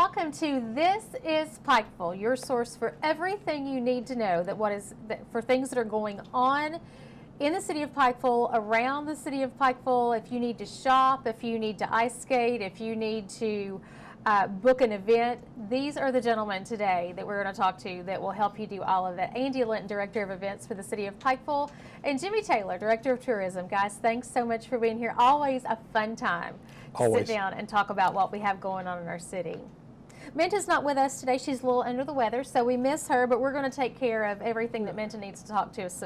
welcome to This is Pikeville, your source for everything you need to know for things that are going on in the city of Pikeville, around the city of Pikeville. If you need to shop, if you need to ice skate, if you need to book an event, these are the gentlemen today that we're going to talk to that will help you do all of it. Andy Linton, Director of Events for the city of Pikeville, and Jimmy Taylor, Director of Tourism. Guys, thanks so much for being here. Always a fun time to sit down and talk about what we have going on in our city. Minta's not with us today. She's a little under the weather, so we miss her, but we're going to take care of everything that Minta needs to talk to us,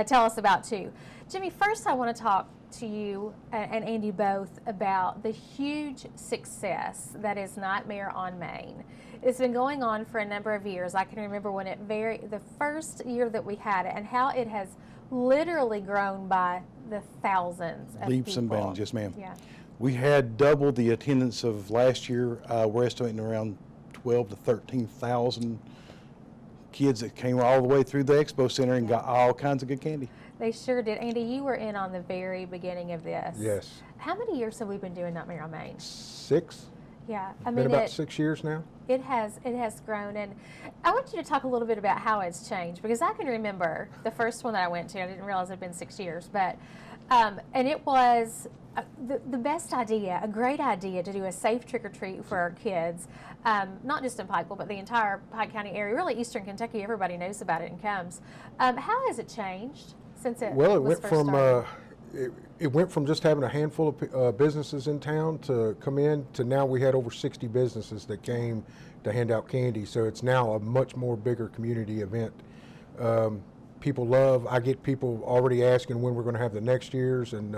tell us about too. Jimmy, first I want to talk to you and Andy both about the huge success that is Notmere on Main. It's been going on for a number of years. I can remember when the first year that we had it, and how it has literally grown by the thousands of leaps people. and bounds, yes ma'am. Yeah. We had double the attendance of last year. We're estimating around 12 to 13,000 kids that came all the way through the expo center and got all kinds of good candy. They sure did. Andy, you were in on the very beginning of this. Yes. How many years have we been doing Notmere on Main? 6. Yeah, I Been mean about 6 years now. It has grown, and I want you to talk a little bit about how it's changed, because I can remember the first one that I went to. I didn't realize it had been 6 years, but and it was the best idea, a great idea to do a safe trick or treat for our kids, not just in Pikeville, but the entire Pike County area, really Eastern Kentucky. Everybody knows about it and comes. How has it changed since it? Well, it was went first from started? it went from just having a handful of businesses in town to come in to now we had over 60 businesses that came to hand out candy. So it's now a much more bigger community event. I get people already asking when we're going to have the next year's, and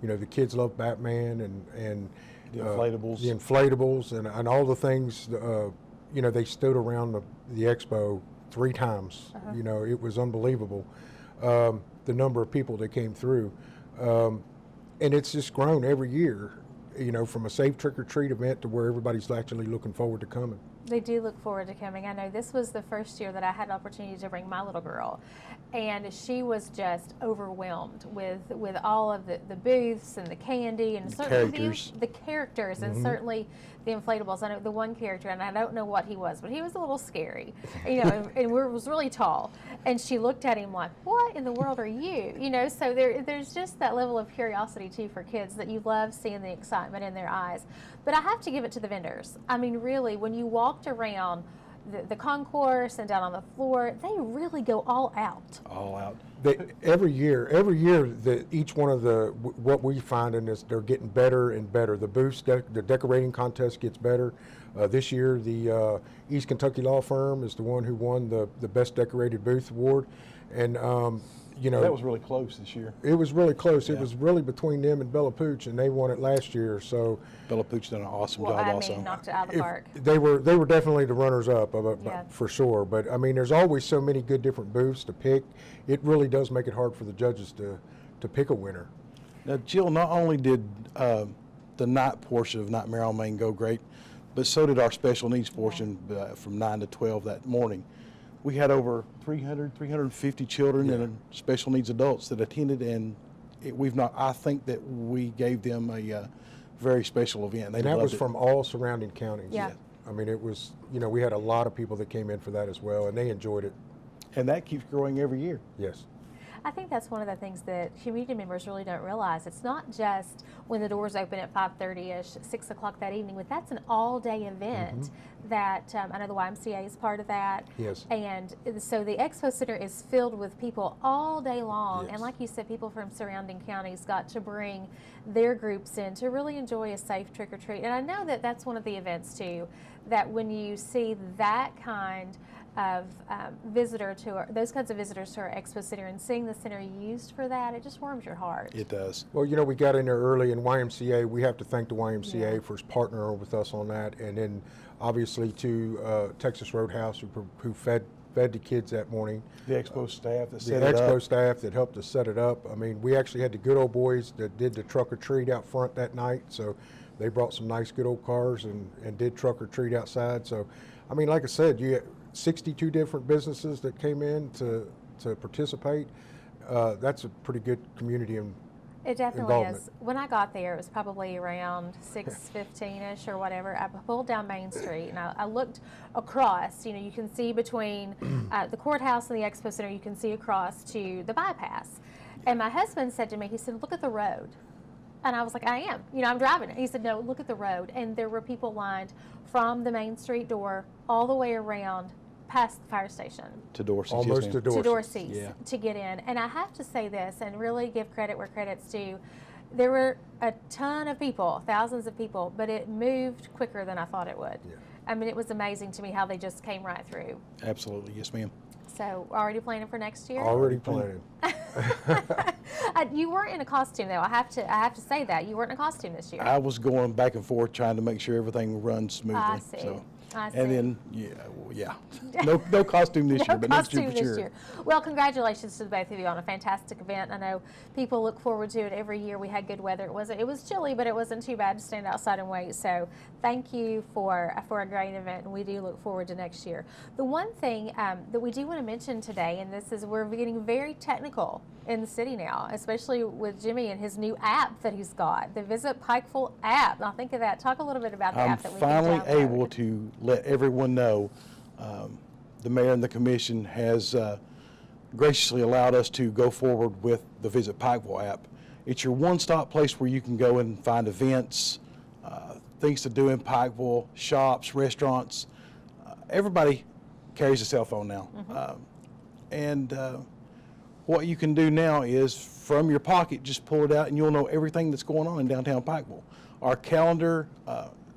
you know, the kids love Batman and The inflatables and all the things. You know, they stood around the expo 3 times. You know, it was unbelievable, the number of people that came through, and it's just grown every year. You know, from a safe trick or treat event to where everybody's actually looking forward to coming. They do look forward to coming. I know this was the first year that I had the opportunity to bring my little girl, and she was just overwhelmed with all of the booths and the candy and certainly the characters and certainly the inflatables. I know the one character, and I don't know what he was, but he was a little scary, you know, and was really tall. And she looked at him like, "What in the world are you?" You know, so there's just that level of curiosity too for kids that you love seeing the excitement in their eyes. But I have to give it to the vendors. I mean, really, when you walked around the concourse and down on the floor, they really go all out. All out. Every year, each one of what we find in this, they're getting better and better. The booths, the decorating contest gets better. This year, the East Kentucky law firm is the one who won the Best Decorated Booth Award, and you know, that was really close this year. It was really close. Yeah. It was really between them and Bella Pooch, and they won it last year. So Bella Pooch done an awesome well, job I also. mean, knocked it out of the park. They were definitely the runners-up of it, Yeah. for sure. But I mean, there's always so many good different booths to pick. It really does make it hard for the judges to pick a winner. Now, Jill, not only did the night portion of Notmere on Main go great, but so did our special needs portion from 9 to 12 that morning. We had over 350 children and special needs adults that attended, and I think that we gave them a very special event. And that was from all surrounding counties. Yeah. I mean, it was, you know, we had a lot of people that came in for that as well, and they enjoyed it. And that keeps growing every year. Yes. I think that's one of the things that community members really don't realize. It's not just when the doors open at 5:30ish, 6 o'clock that evening, but that's an all-day event that I know the YMCA is part of that. Yes. And so the Expo Center is filled with people all day long. Yes. And like you said, people from surrounding counties got to bring their groups in to really enjoy a safe trick-or-treat. And I know that that's one of the events, too, that when you see that kind of those kinds of visitors to our Expo Center and seeing the center used for that, it just warms your heart. It does. Well, you know, we got in there early, and YMCA, we have to thank the YMCA for partnering with us on that, and then obviously to Texas Roadhouse who fed the kids that morning. The Expo staff that The set it up. Expo staff that helped us set it up. I mean, we actually had the good old boys that did the truck or treat out front that night, so they brought some nice good old cars and did truck or treat outside. So, I mean, like I said, you had 62 different businesses that came in to participate. That's a pretty good community It definitely involvement. is. When I got there, it was probably around 6:15ish or whatever. I pulled down Main Street and I looked across. You know, you can see between the courthouse and the expo center. You can see across to the bypass. And my husband said to me, he said, "Look at the road." And I was like, "I am. You know, I'm driving it." He said, "No, look at the road." And there were people lined from the Main Street door all the way around past the fire station. To Dorsey's. Almost yes, to ma'am. Dorsey's. To Dorsey's Yeah. to get in. And I have to say this and really give credit where credit's due. There were a ton of people, thousands of people, but it moved quicker than I thought it would. Yeah. I mean, it was amazing to me how they just came right through. Absolutely, yes, ma'am. So, already planning for next year? Already planning. You weren't in a costume, though. I have to say that you weren't in a costume this year. I was going back and forth trying to make sure everything runs smoothly. I see. So. I see. And then, yeah. No costume this year, but next year for sure. Well, congratulations to the both of you on a fantastic event. I know people look forward to it every year. We had good weather. It was chilly, but it wasn't too bad to stand outside and wait. So thank you for a great event, and we do look forward to next year. The one thing that we do want to mention today, and this is we're getting very technical in the city now, especially with Jimmy and his new app that he's got, the Visit Pikeville app. Now think of that. Talk a little bit about the I'm app that we finally can download. able to let everyone know the mayor and the commission has graciously allowed us to go forward with the Visit Pikeville app. It's your one-stop place where you can go and find events, things to do in Pikeville, shops, restaurants. Everybody carries a cell phone now. And what you can do now is from your pocket, just pull it out and you'll know everything that's going on in downtown Pikeville. Our calendar,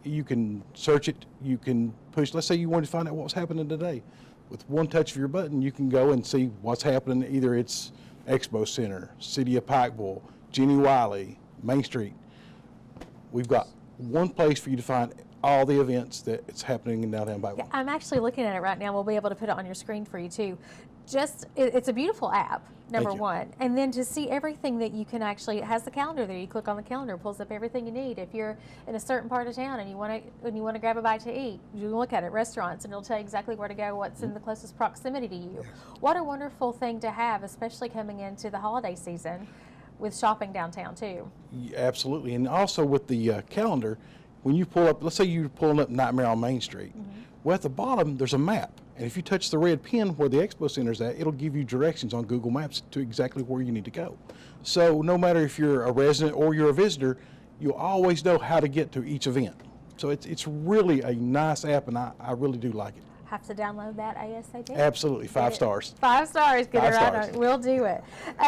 you can search it, you can push, let's say you wanted to find out what was happening today. With one touch of your button, you can go and see what's happening. Either it's Expo Center, City of Pikeville, Jenny Wiley, Main Street. We've got one place for you to find all the events that's happening in downtown Pikeville. I'm actually looking at it right now. We'll be able to put it on your screen for you too. It's a beautiful app, number Thank you. one. And then to see everything that you can actually, it has the calendar there. You click on the calendar, it pulls up everything you need. If you're in a certain part of town and you want to grab a bite to eat, you look at it, restaurants, and it'll tell you exactly where to go, what's in the closest proximity to you. What a wonderful thing to have, especially coming into the holiday season with shopping downtown too. Yeah, absolutely. And also with the calendar, when you pull up, let's say you're pulling up Notmere on Main Street. Well, at the bottom, there's a map. And if you touch the red pin where the expo center's at, it'll give you directions on Google Maps to exactly where you need to go. So no matter if you're a resident or you're a visitor, you'll always know how to get to each event. So it's really a nice app, and I really do like it. Have to download that ASAP. Absolutely, 5 stars. 5 stars, get 5 it right stars. on. We'll do it.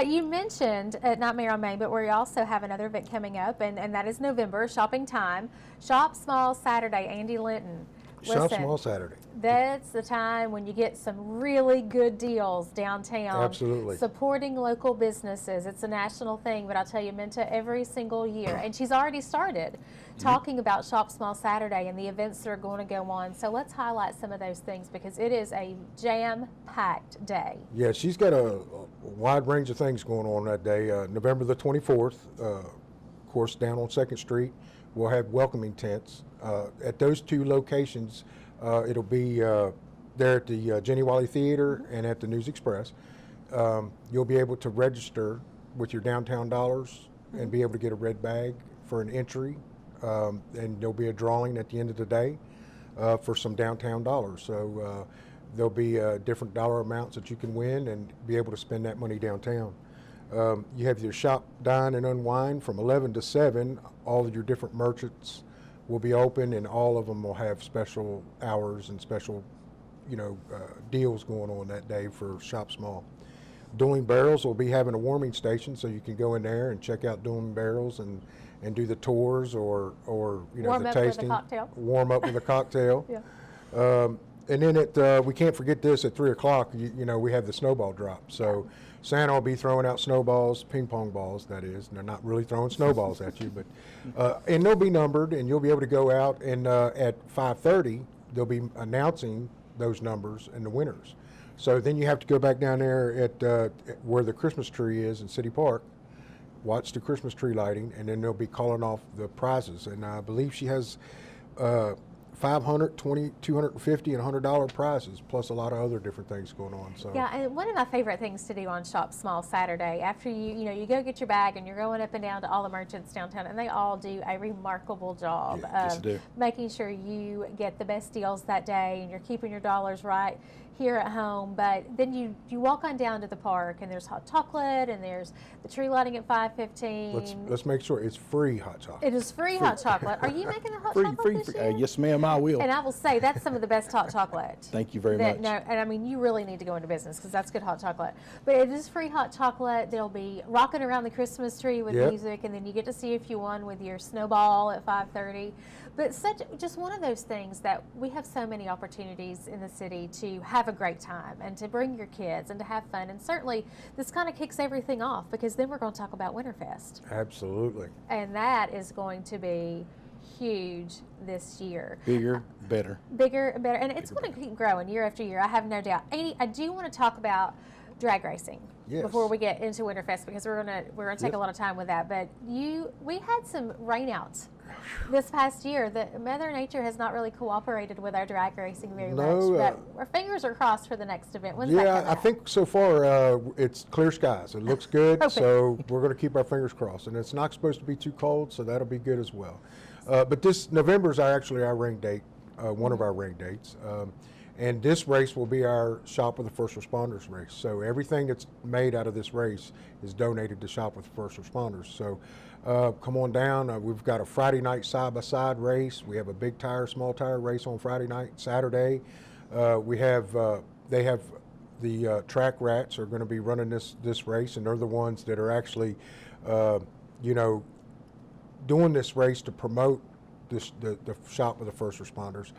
You mentioned Notmere on Main, but we also have another event coming up, and that is November, shopping time. Shop Small Saturday, Andy Linton. Shop Listen, Small Saturday. That's the time when you get some really good deals downtown. Absolutely. Supporting local businesses. It's a national thing, but I'll tell you, Minta, every single year, and she's already started talking about Shop Small Saturday and the events that are going to go on. So let's highlight some of those things because it is a jam-packed day. Yeah, she's got a wide range of things going on that day. November the 24th, of course, down on 2nd Street, we'll have welcoming tents. At those two locations, it'll be there at the Jenny Wiley Theater and at the News Express. You'll be able to register with your downtown dollars and be able to get a red bag for an entry. And there'll be a drawing at the end of the day for some downtown dollars. So there'll be different dollar amounts that you can win and be able to spend that money downtown. You have your shop, dine, and unwind from 11 to 7. All of your different merchants will be open, and all of them will have special hours and special, deals going on that day for Shop Small. Dueling Barrels will be having a warming station, so you can go in there and check out Dueling Barrels and do the tours or Warm the up with a tasting. cocktail. Warm up with a cocktail. Yeah. And then we can't forget this at 3 o'clock. We have the snowball drop. So Santa will be throwing out snowballs, ping pong balls, that is. And they're not really throwing snowballs at you, but and they'll be numbered, and you'll be able to go out and at 5:30 they'll be announcing those numbers and the winners. So then you have to go back down there at where the Christmas tree is in City Park, watch the Christmas tree lighting, and then they'll be calling off the prizes. And I believe she has $500, $20, $250, and $100 prizes, plus a lot of other different things going on. So Yeah, and one of my favorite things to do on Shop Small Saturday, after you go get your bag and you're going up and down to all the merchants downtown, and they all do a remarkable job Yes, of they do. making sure you get the best deals that day and you're keeping your dollars right here at home. But then you walk on down to the park and there's hot chocolate and there's the tree lighting at 5:15. let's make sure it's free hot chocolate. It is free hot chocolate. Are you making the hot Free, chocolate free, this free. year? Yes, ma'am, I will. And I will say that's some of the best hot chocolate. Thank you very much. No, and I mean you really need to go into business because that's good hot chocolate. But it is free hot chocolate. There'll be rocking around the Christmas tree with Yep. music, and then you get to see if you won with your snowball at 5:30. But just one of those things that we have so many opportunities in the city to have a great time and to bring your kids and to have fun. And certainly this kind of kicks everything off because then we're going to talk about Winterfest, Absolutely. and that is going to be huge this year. Bigger, better. Bigger and better, and it's going to keep growing year after year. I have no doubt. Amy, I do want to talk about drag racing Yes. before we get into Winterfest because we're gonna take Yep. a lot of time with that. But we had some rainouts this past year. That Mother Nature has not really cooperated with our drag racing very No, much. But our fingers are crossed for the next event. When's that Yeah, coming I up? think so far it's clear skies. It looks good, Okay. so we're going to keep our fingers crossed. And it's not supposed to be too cold, so that'll be good as well. But this November is actually our ring date, one of our ring dates. And this race will be our Shop with the First Responders race. So everything that's made out of this race is donated to Shop with the First Responders. So come on down. We've got a Friday night side-by-side race. We have a big tire, small tire race on Friday night. Saturday, they have the track rats are going to be running this race, and they're the ones that are actually, doing this race to promote the Shop with the First Responders.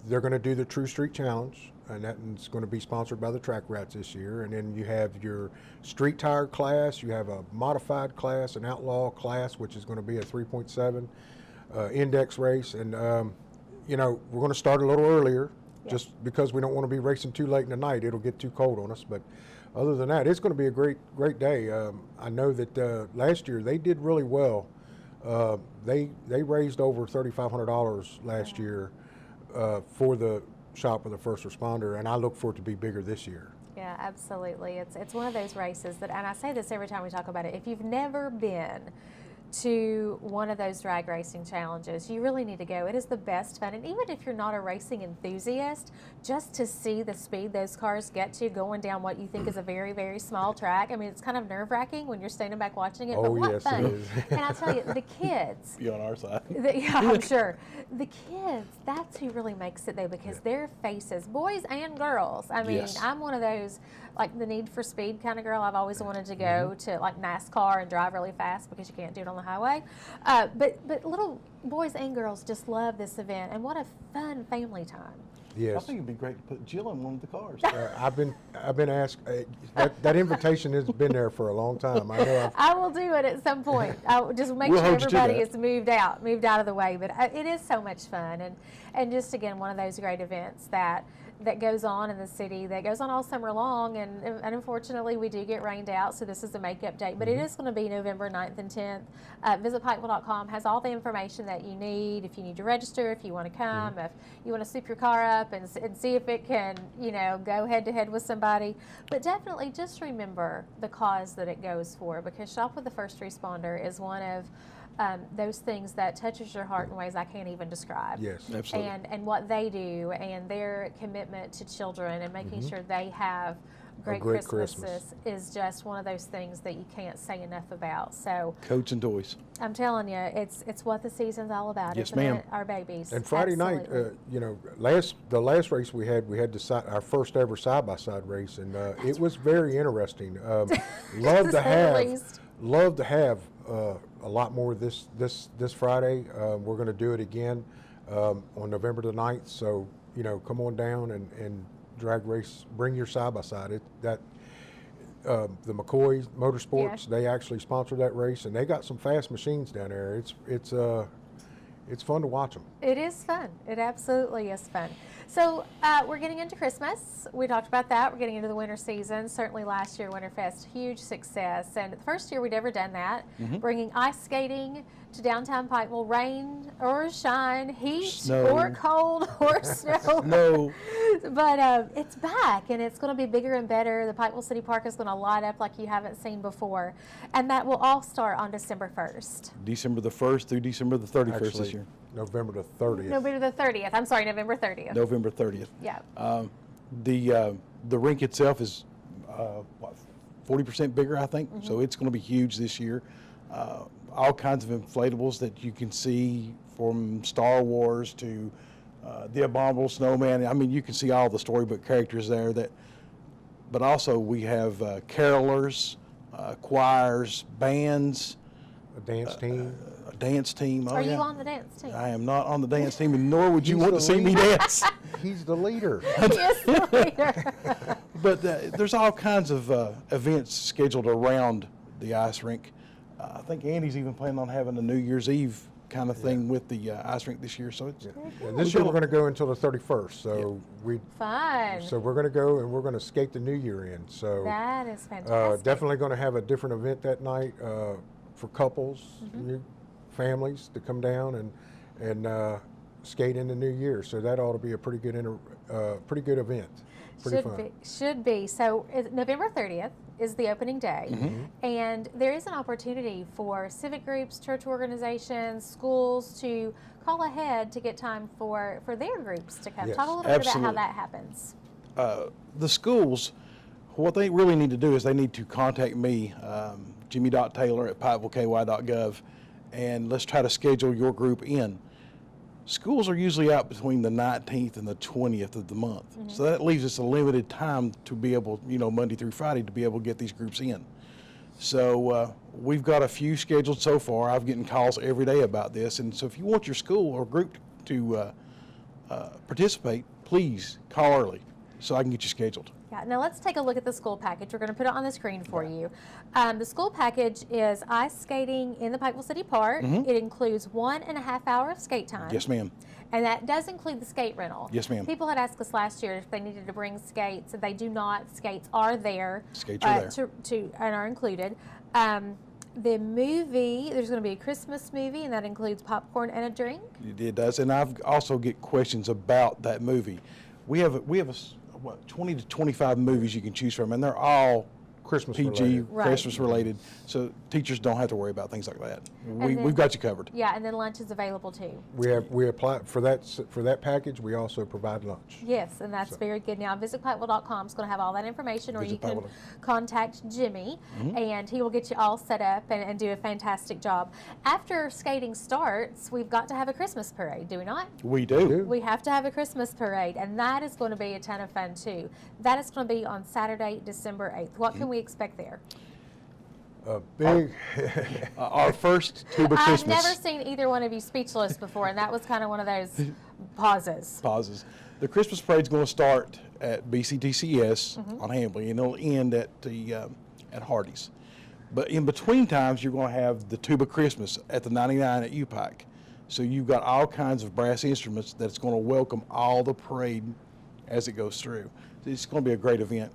They're going to do the True Street Challenge, and that's going to be sponsored by the Track Rats this year. And then you have your street tire class, you have a modified class, an outlaw class, which is going to be a 3.7 index race. And, we're going to start a little earlier just because we don't want to be racing too late in the night. It'll get too cold on us. But other than that, it's going to be a great day. I know that last year they did really well. They raised over $3,500 last year for the Shop with the First Responder, and I look for it to be bigger this year. Yeah, absolutely. It's one of those races that, and I say this every time we talk about it, if you've never been to one of those drag racing challenges, you really need to go. It is the best fun. And even if you're not a racing enthusiast, just to see the speed those cars get to going down what you think is a very, very small track. I mean, it's kind of nerve-wracking when you're standing back watching it, but Oh, what yes, fun. it is. And I'll tell you, the kids, Be on our side. yeah, I'm sure. The kids, that's who really makes it though, because their faces, boys and girls. I mean, Yes. I'm one of those, like the Need for Speed kind of girl. I've always wanted to go to like NASCAR and drive really fast because you can't do it on the highway. But little boys and girls just love this event, and what a fun family time. I Yes. think it'd be great to put Jill in one of the cars. I've been asked. That invitation has been there for a long time. I know. I will do it at some point. I'll just make We'll sure hold you to everybody that. is moved out of the way. But it is so much fun, and just again one of those great events that goes on in the city, that goes on all summer long, and unfortunately we do get rained out, so this is a makeup date, but it is going to be November 9th and 10th. Visit Pikeville.com, has all the information that you need if you need to register, if you want to come, if you want to soup your car up and see if it can, go head to head with somebody. But definitely just remember the cause that it goes for, because Shop with the First Responder is one of those things that touches your heart in ways I can't even describe. Yes. Absolutely. And what they do and their commitment to children and making sure they have great great Christmases is just one of those things that you can't say enough about. So Coats and toys. I'm telling you, it's what the season's all about. Yes, isn't ma'am. it? Our babies. And Friday Absolutely. night, the last race we had our first ever side-by-side race, and it was very interesting. Love to say the have a lot more this Friday. We're going to do it again on November the 9th. So come on down and drag race. Bring your side-by-side. The McCoy Motorsports, they actually sponsor that race, and they got some fast machines down there. it's fun to watch them. It is fun. It absolutely is fun. So we're getting into Christmas. We talked about that. We're getting into the winter season. Certainly last year, Winterfest, huge success. And the first year we'd ever done that, bringing ice skating to downtown Pikeville, rain or shine, heat Snow. or cold or snow. No. But it's back, and it's going to be bigger and better. The Pikeville City Park is going to light up like you haven't seen before. And that will all start on December 1st. December the 1st through December the 31st this Actually, year. November the 30th. November the 30th. I'm sorry, November 30th. November 30th. Yeah. The rink itself is, 40% bigger, I think. So it's going to be huge this year. All kinds of inflatables that you can see, from Star Wars to the Abominable Snowman. I mean, you can see all the storybook characters there. But also we have carolers, choirs, bands, A dance team. a dance team. Oh, Are you yeah. on the dance team? I am not on the dance team, and nor would you He's want the to see me leader. dance. He's the leader. Yes, later. But there's all kinds of events scheduled around the ice rink. I think Andy's even planning on having a New Year's Eve kind of thing with the ice rink this year. So it's Yeah, this year we're going to go until the 31st. So Fun. we're going to go and we're going to skate the New Year in. So That is fantastic. definitely going to have a different event that night for couples, new families to come down and skate in the New Year. So that ought to be a pretty good event. Pretty fun. Should be. So November 30th is the opening day, and there is an opportunity for civic groups, church organizations, schools to call ahead to get time for their groups to come. Yes, Talk a little bit about how absolutely. that happens. The schools, what they really need to do is they need to contact me, Jimmy.Taylor at pikevilleky.gov, and let's try to schedule your group in. Schools are usually out between the 19th and the 20th of the month. So that leaves us a limited time to be able, Monday through Friday, to be able to get these groups in. So we've got a few scheduled so far. I've getting calls every day about this. And so if you want your school or group to participate, please call early so I can get you scheduled. Yeah, now let's take a look at the school package. We're going to put it on the screen for you. The school package is ice skating in the Pikeville City Park. It includes 1.5 hours of skate time. Yes, ma'am. And that does include the skate rental. Yes, ma'am. People had asked us last year if they needed to bring skates. They do not. Skates are there. Skates are there. And are included. The movie, there's going to be a Christmas movie, and that includes popcorn and a drink. It does. And I've also get questions about that movie. We have 20 to 25 movies you can choose from, and they're all Christmas PG, related. Right. Christmas related, so teachers don't have to worry about things like that. then- We've got you covered. Yeah, and then lunch is available too. We apply for that package. We also provide lunch. Yes, and that's very good. Now, visitpikeville.com is going to have all that information, or you can Visit contact Jimmy, and he will get you all set up and do a fantastic job. After skating starts, we've got to have a Christmas parade, do we not? We do. We have to have a Christmas parade, and that is going to be a ton of fun too. That is going to be on Saturday, December 8th. What can we expect there? A big. Our first tuba I've Christmas never seen either one of you speechless before, and that was kind of one of those pauses. pauses. The Christmas parade's going to start at BCTCS on Hambly, and it'll end at at Hardee's. But in between times, you're going to have the tuba Christmas at the 99 at UPike. So you've got all kinds of brass instruments that's going to welcome all the parade as it goes through. It's going to be a great event.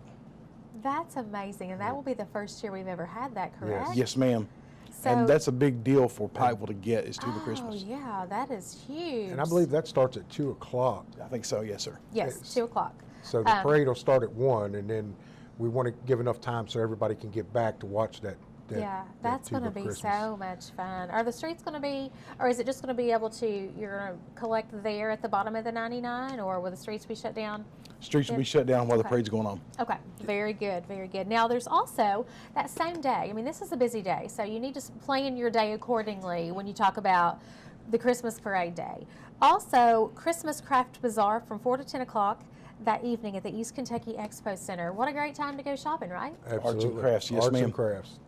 That's amazing, and that will be the first year we've ever had that, correct? Yes, ma'am. So, And that's a big deal for Pikeville to get is tuba Christmas. Oh, yeah, that is huge. And I believe that starts at 2 o'clock. I think so, yes, sir. Yes, 2 o'clock. So the parade will start at 1, and then we want to give enough time so everybody can get back to watch that. Yeah, that's going to tuba be Christmas. so much fun. Are the streets going to be, or is it just going to be able to, you're going to collect there at the bottom of the 99, or will the streets be shut down? Streets will be shut down while the Okay. parade's going on. Okay, very good, very good. Now, there's also that same day. I mean, this is a busy day, so you need to plan your day accordingly when you talk about the Christmas parade day. Also, Christmas Craft Bazaar from 4 to 10 o'clock that evening at the East Kentucky Expo Center. What a great time to go shopping, right? Absolutely. crafts, yes, Arts ma'am. and crafts.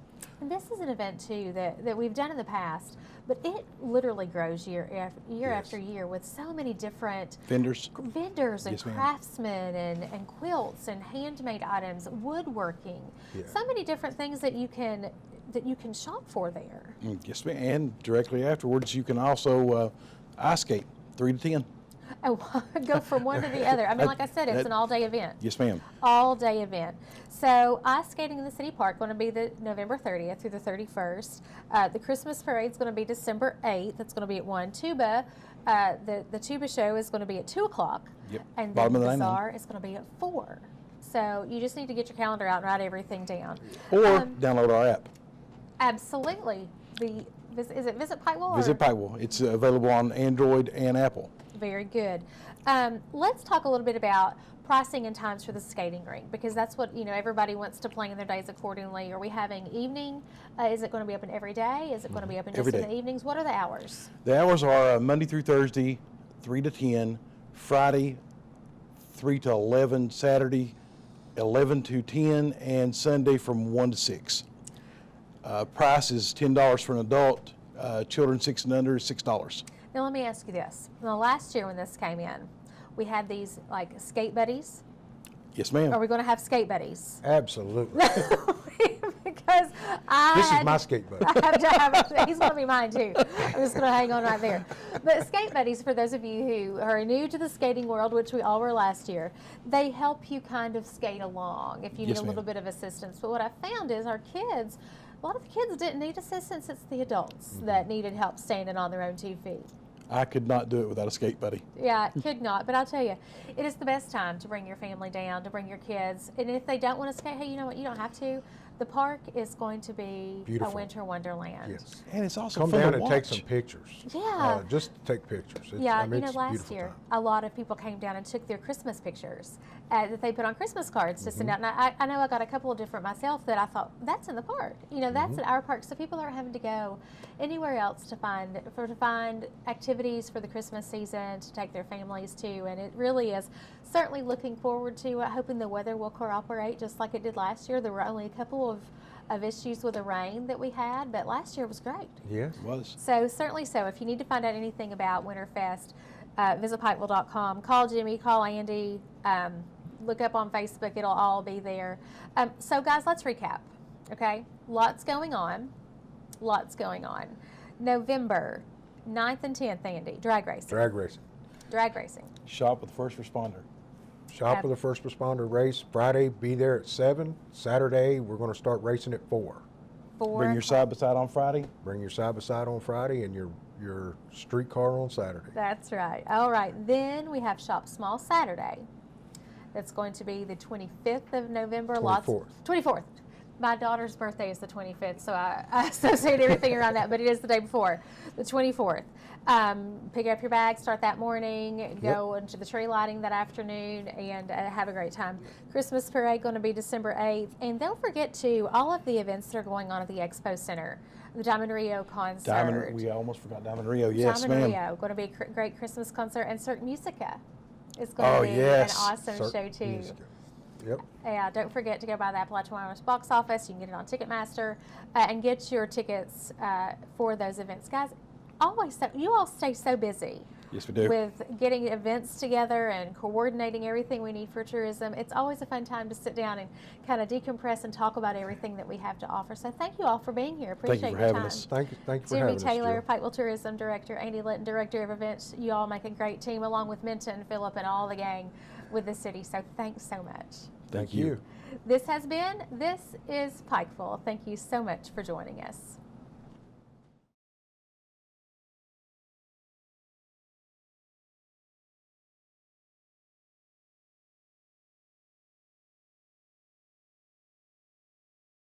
And this is an event, too, that we've done in the past, but it literally grows year after year with so many different Vendors. vendors and Yes, ma'am. craftsmen and quilts and handmade items, woodworking, Yeah. so many different things that you can shop for there. Yes, ma'am. And directly afterwards, you can also Ice skate, 3 to 10. Oh, go from one to the other. I mean, like I said, it's an all-day event. Yes, ma'am. All-day event. So ice skating in the city park going to be the November 30th through the 31st. The Christmas parade is going to be December 8th. It's going to be at 1. Tuba, the tuba show is going to be at 2 o'clock. Yep. And Bottom then of the the line. bazaar is going to be at 4. So you just need to get your calendar out and write everything down. Or download our app. Absolutely. Is it Visit Pikeville? Visit Pikeville. It's available on Android and Apple. Very good. Let's talk a little bit about pricing and times for the skating rink, because that's what, everybody wants to plan their days accordingly. Are we having evening? Is it going to be open every day? Is it going to be open just Every in day. the evenings? What are the hours? The hours are Monday through Thursday, 3 to 10, Friday, 3 to 11, Saturday, 11 to 10, and Sunday from 1 to 6. Price is $10 for an adult. Children 6 and under is $6. Now let me ask you this. Now, last year when this came in, we had these like skate buddies. Yes, ma'am. Are we going to have skate buddies? Absolutely. Because This is my skate buddy. I have to have, he's going to be mine too. I'm just going to hang on right there. But skate buddies, for those of you who are new to the skating world, which we all were last year, they help you kind of skate along if you need Yes, a little ma'am. bit of assistance. But what I found is our kids, a lot of the kids didn't need assistance. It's the adults that needed help standing on their own 2 feet. I could not do it without a skate buddy. Yeah, could not. But I'll tell you, it is the best time to bring your family down, to bring your kids. And if they don't want to skate, hey, you know what? You don't have to. The park is going to be Beautiful. a winter wonderland. Yes. And it's also Come fun down to and watch. take some pictures. Yeah. Just take pictures. Yeah, I mean, you know, it's a last beautiful year, time. a lot of people came down and took their Christmas pictures that they put on Christmas cards to send out. And I know I got a couple of different myself that I thought, that's in the park. That's at our park. So people aren't having to go anywhere else to find activities for the Christmas season to take their families to. And it really is certainly looking forward to it, hoping the weather will cooperate just like it did last year. There were only a couple of issues with the rain that we had, but last year was great. Yes. It was. So certainly so. If you need to find out anything about Winterfest, visit Pikeville.com. Call Jimmy, call Andy, look up on Facebook. It'll all be there. So guys, let's recap. Okay, lots going on. November 9th and 10th, Andy, drag racing. Drag racing. Drag racing. Shop with the first responder. Shop Yep. with the first responder race. Friday, be there at 7. Saturday, we're going to start racing at 4. Bring your side by side on Friday. Bring your side by side on Friday and your street car on Saturday. That's right. All right. Then we have Shop Small Saturday. That's going to be the 25th of November. 24th. 24th. My daughter's birthday is the 25th, so I associate everything around that, but it is the day before, the 24th. Pick up your bag, start that morning, go into the tree lighting that afternoon, and have a great time. Christmas parade going to be December 8th. And don't forget, too, all of the events that are going on at the Expo Center. The Diamond Rio concert. We almost forgot Diamond Rio. Yes, Diamond ma'am. Rio, going to be a great Christmas concert. And Cirque Musica is going to be yes. an awesome Cirque show, too. Music. Yep. Yeah, don't forget to go by the Appalachian Wireless box office. You can get it on Ticketmaster and get your tickets for those events. Guys, you all stay so busy Yes, we do. with getting events together and coordinating everything we need for tourism. It's always a fun time to sit down and kind of decompress and talk about everything that we have to offer. So thank you all for being here. Appreciate Thank you for your having time. us. Thank you for Jimmy having us, Taylor, Jill. Pikeville Tourism Director, Andy Litton, Director of Events. You all make a great team, along with Minton, Phillip, and all the gang with the city. So thanks so much. Thank you. This is Pikeville. Thank you so much for joining us.